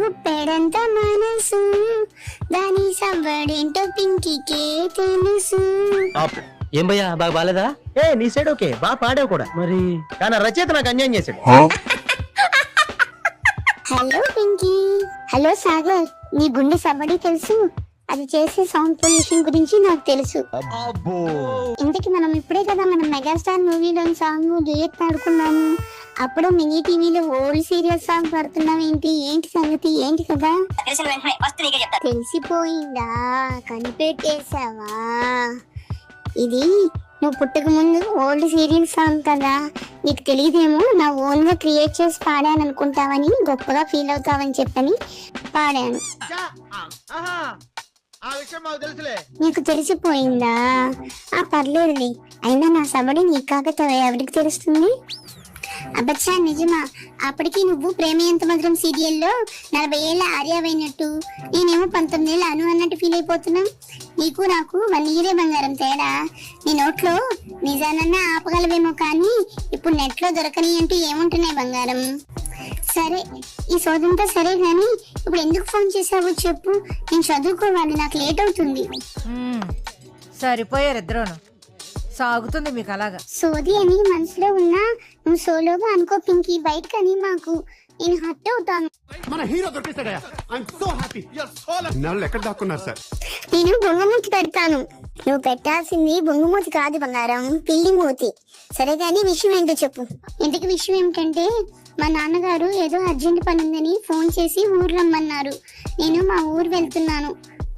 గుప్పెడంత మనసు దాని సవ్వడేంటో పింకీకే తెలుసు. ఏం భయ్యా బాగా బాలేదా? నీ సైడ్ ఓకే, బాగా పాడావు కూడా. మరి కానీ రచయిత నాకు అన్యాయం చేశాడు. హలో పింకీ. హలో సాగర్, నీ గుండె సవ్వడి తెలుసు, అది చేసే సౌండ్ పొల్యూషన్ గురించి నాకు తెలుసు. ఇంతకీ మనం ఇప్పుడే కదా మనం మెగాస్టార్ మూవీలోని సాంగ్ డ్యూయట్ పాడుకున్నాము. అప్పుడు మినీ టీవీలో ఓల్డ్ సీరియల్ సాంగ్ పాడుతున్నాం. ఏంటి సంగతి ఏంటి కదా? తెలిసిపోయిందా? కనిపెట్టేసావా? ఇది నువ్వు పుట్టక ముందు ఓల్డ్ సీరియల్ సాంగ్ కదా, నీకు తెలియదేమో. నా ఓన్ గా క్రియేట్ చేసి పాడాను అనుకుంటావని, గొప్పగా ఫీల్ అవుతావని చెప్పని పాడాను. నీకు తెలిసిపోయిందా? పర్లేదులే, అయినా నా సబడి నీ కాకతో ఎవరికి తెలుస్తుంది? అబ్బచ్చా నిజమా? అప్పటికి నువ్వు ప్రేమ ఎంత మధురం సీరియల్లో 40 ఏళ్ల ఆర్యవైనట్టు, నేనేమో 19 ఏళ్ళ అను అన్నట్టు ఫీల్ అయిపోతున్నా. నీకు నాకు 1 ఇయరే బంగారం తేడా. నీ నోట్లో నిజానన్నా ఆపగలవేమో, కానీ ఇప్పుడు నెట్ లో దొరకని అంటూ ఏముంటున్నాయి బంగారం? సరే, ఈ సోదంతా సరే గాని ఇప్పుడు ఎందుకు ఫోన్ చేసావో చెప్పు. నేను చదువుకోవాలి, నాకు లేట్ అవుతుంది. సరిపోయారు ఇద్దరును, సాగుతుంది మీకు అలాగా. సోది అని మనసులో ఉన్నా నువ్వు సోలోగా అనుకో పింకీ, బయట కానీ మాకు నేను హర్ట్ అవుతాను. మన హీరో దొరికేశాడయ్యా. I am so happy. నన్ను ఎక్కడ దాక్కున్నారు సార్? నేను బొంగమూతి పెడతాను. నువ్వు పెట్టాల్సింది బొంగమూతి కాదు బంగారం, పిల్లి మూతి. సరే గానీ విషయం ఏంటో చెప్పు. ఇంతకి విషయం ఏమిటంటే, మా నాన్నగారు ఏదో అర్జెంట్ పని ఉందని ఫోన్ చేసి ఊరు రమ్మన్నారు. నేను మా ఊరు వెళ్తున్నాను,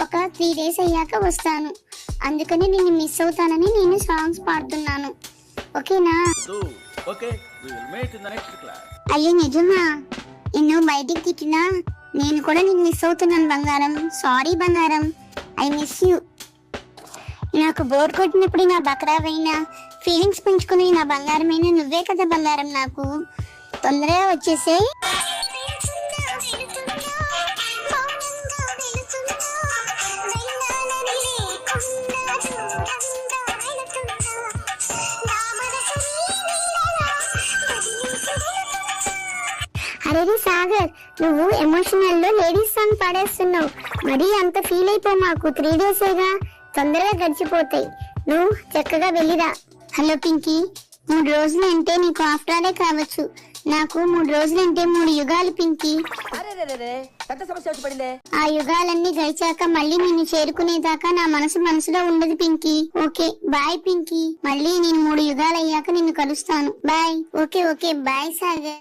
ఒక 3 days అయ్యాక వస్తాను. అందుకని నిన్ను మిస్ అవుతానని నేను సాంగ్స్ పాడుతున్నాను. ఓకేనా? అయ్యో నిజమా? నిన్ను బయటికి తిట్టినా నేను కూడా నిన్ను మిస్ అవుతున్నాను బంగారం. సారీ బంగారం, ఐ మిస్ యూ. నాకు బోర్ కొట్టినప్పుడు నా బకరావైనా, ఫీలింగ్స్ పెంచుకుని నా బంగారమైనా నువ్వే కదా బంగారం. నాకు తొందరగా వచ్చేసే. అరే సాగర్, నువ్వు ఎమోషనల్ లో లేడీస్ సాంగ్ పాడేస్తున్నావు. మరి అంత ఫీల్ అయిపో మాకు. 3 days తొందరగా గడిచిపోతాయి. నువ్వు చక్కగా వెళ్ళిరా. హలో పింకీ, 3 రోజులు అంటే నీకు ఆఫ్టరాలే కావచ్చు, నాకు 3 రోజులంటే 3 యుగాలు పింకీ. ఆ యుగాలన్నీ గడిచాక మళ్ళీ నిన్ను చేరుకునేదాకా నా మనసులో ఉండదు పింకీ. ఓకే బాయ్ పింకీ, మళ్ళీ నేను 3 యుగాలు అయ్యాక నిన్ను కలుస్తాను. బాయ్. Okay bye Sagar.